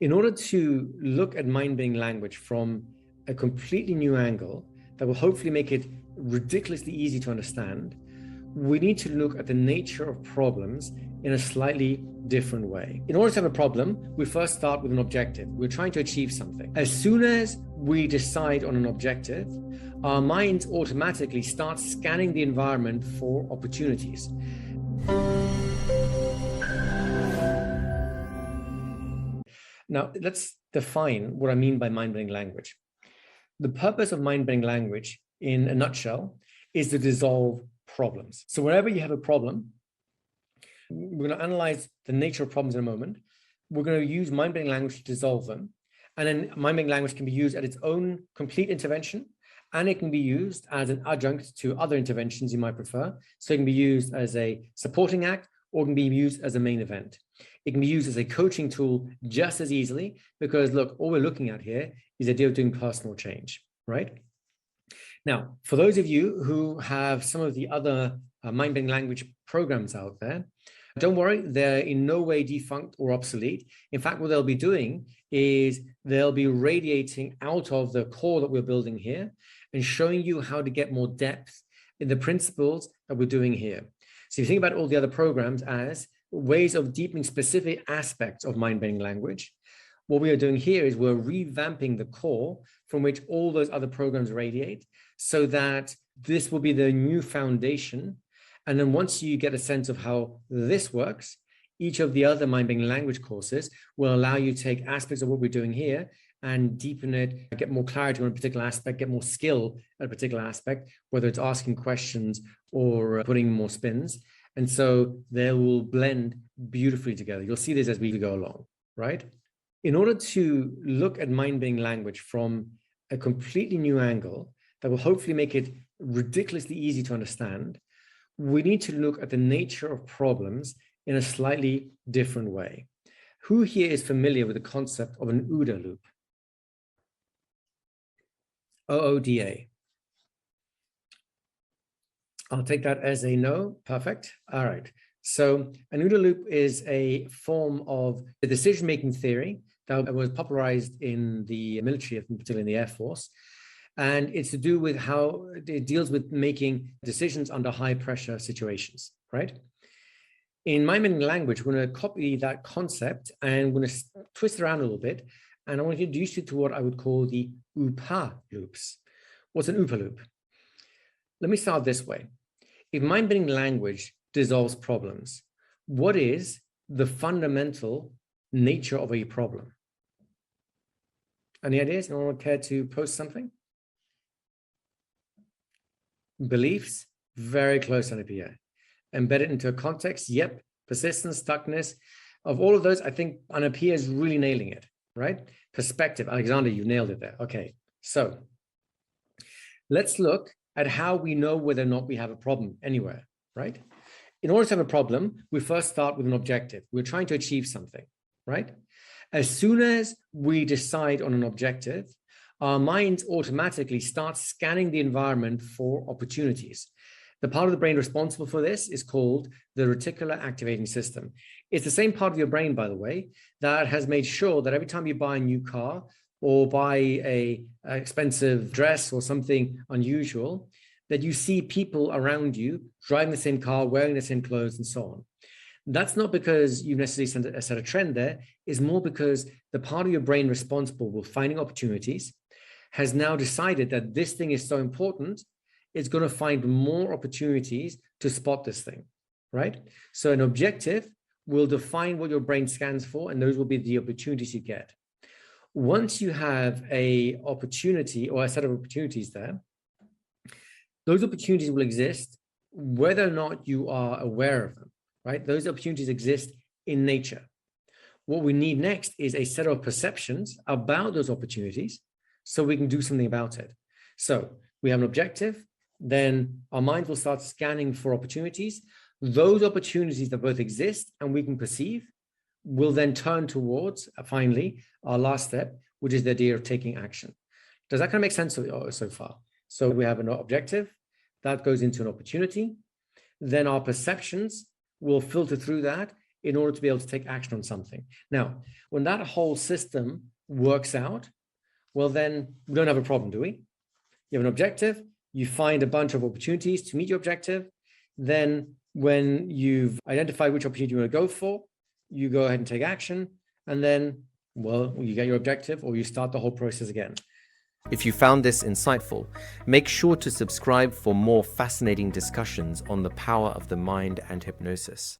In order to look at mind-being language from a completely new angle that will hopefully make it ridiculously easy to understand, we need to look at the nature of problems in a slightly different way. In order to have a problem, we first start with an objective. We're trying to achieve something. As soon as we decide on an objective, our minds automatically start scanning the environment for opportunities. Now, let's define what I mean by mind-bending language. The purpose of mind-bending language, in a nutshell, is to dissolve problems. So wherever you have a problem, we're going to analyze the nature of problems in a moment. We're going to use mind-bending language to dissolve them. And then mind-bending language can be used at its own complete intervention, and it can be used as an adjunct to other interventions you might prefer. So it can be used as a supporting act, or it can be used as a main event. It can be used as a coaching tool just as easily, because look, all we're looking at here is the idea of doing personal change, right? Now, for those of you who have some of the other mind-bending language programs out there, don't worry, they're in no way defunct or obsolete. In fact, what they'll be doing is they'll be radiating out of the core that we're building here and showing you how to get more depth in the principles that we're doing here. So if you think about all the other programs as ways of deepening specific aspects of mind-bending language, what we are doing here is we're revamping the core from which all those other programs radiate, so that this will be the new foundation. And then once you get a sense of how this works, each of the other mind-bending language courses will allow you to take aspects of what we're doing here and deepen it, get more clarity on a particular aspect, get more skill at a particular aspect, whether it's asking questions or putting more spins. And so they will blend beautifully together. You'll see this as we go along, right? In order to look at mind-bending language from a completely new angle that will hopefully make it ridiculously easy to understand, we need to look at the nature of problems in a slightly different way. Who here is familiar with the concept of an OODA loop? OODA. I'll take that as a no. Perfect. All right. So an OODA loop is a form of a decision-making theory that was popularized in the military, particularly in the Air Force. And it's to do with how it deals with making decisions under high pressure situations, right? In mind-bending language, we're going to copy that concept and we're going to twist it around a little bit. And I want to introduce you to what I would call the OOPA loops. What's an OOPA loop? Let me start this way. If mind-bending language dissolves problems, what is the fundamental nature of a problem? Any ideas? Anyone would care to post something? Beliefs, very close on IPA. Embedded into a context, yep. Persistence, stuckness. Of all of those, I think Anapia is really nailing it, right? Perspective, Alexander, you nailed it there. Okay, so let's look at how we know whether or not we have a problem anywhere, right? In order to have a problem, we first start with an objective. We're trying to achieve something, right? As soon as we decide on an objective, our minds automatically start scanning the environment for opportunities. The part of the brain responsible for this is called the Reticular Activating System. It's the same part of your brain, by the way, that has made sure that every time you buy a new car or buy an expensive dress or something unusual, that you see people around you driving the same car, wearing the same clothes, and so on. That's not because you necessarily set a trend there. It's more because the part of your brain responsible for finding opportunities has now decided that this thing is so important, it's going to find more opportunities to spot this thing, right? So an objective will define what your brain scans for, and those will be the opportunities you get. Once you have an opportunity or a set of opportunities there, those opportunities will exist whether or not you are aware of them, right? Those opportunities exist in nature. What we need next is a set of perceptions about those opportunities so we can do something about it. So we have an objective, then our mind will start scanning for opportunities. Those opportunities that both exist and we can perceive will then turn towards, finally, our last step, which is the idea of taking action. Does that kind of make sense so far? So we have an objective that goes into an opportunity. Then our perceptions will filter through that in order to be able to take action on something. Now, when that whole system works out, well, then we don't have a problem, do we? You have an objective, you find a bunch of opportunities to meet your objective. Then when you've identified which opportunity you want to go for, you go ahead and take action. And then, well, you get your objective or you start the whole process again. If you found this insightful, make sure to subscribe for more fascinating discussions on the power of the mind and hypnosis.